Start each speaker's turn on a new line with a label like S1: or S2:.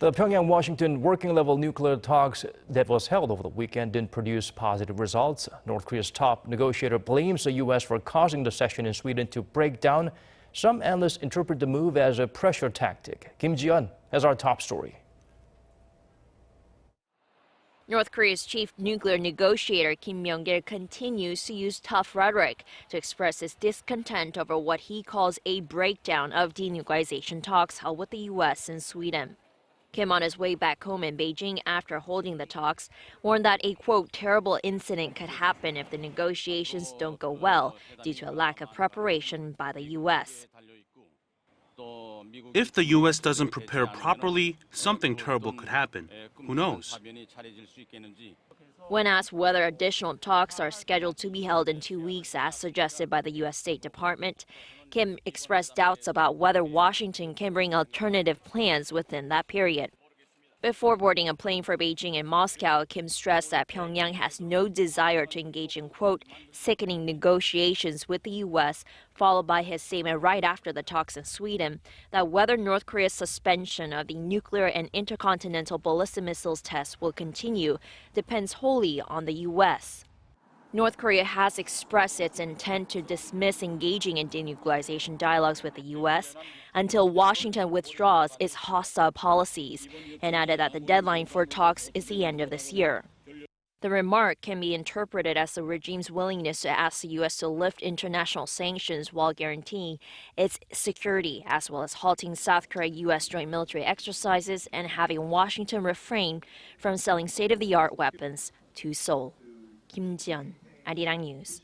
S1: The Pyongyang-Washington working-level nuclear talks that was held over the weekend didn't produce positive results. North Korea's top negotiator blames the U.S. for causing the session in Sweden to break down. Some analysts interpret the move as a pressure tactic. Kim Ji-yeon has our top story.
S2: North Korea's chief nuclear negotiator Kim Myong-gil continues to use tough rhetoric to express his discontent over what he calls a breakdown of denuclearization talks held with the U.S. and Sweden. Kim, on his way back home in Beijing after holding the talks, warned that a, quote, terrible incident could happen if the negotiations don't go well due to a lack of preparation by the U.S.
S3: If the U.S. doesn't prepare properly, something terrible could happen. Who knows?
S2: When asked whether additional talks are scheduled to be held in 2 weeks, as suggested by the U.S. State Department, Kim expressed doubts about whether Washington can bring alternative plans within that period. Before boarding a plane for Beijing and Moscow, Kim stressed that Pyongyang has no desire to engage in, quote, sickening negotiations with the U.S., followed by his statement right after the talks in Sweden that whether North Korea's suspension of the nuclear and intercontinental ballistic missiles tests will continue depends wholly on the U.S. North Korea has expressed its intent to dismiss engaging in denuclearization dialogues with the U.S. until Washington withdraws its hostile policies, and added that the deadline for talks is the end of this year. The remark can be interpreted as the regime's willingness to ask the U.S. to lift international sanctions while guaranteeing its security, as well as halting South Korea-U.S. joint military exercises and having Washington refrain from selling state-of-the-art weapons to Seoul. Kim Ji-yeon, Arirang News.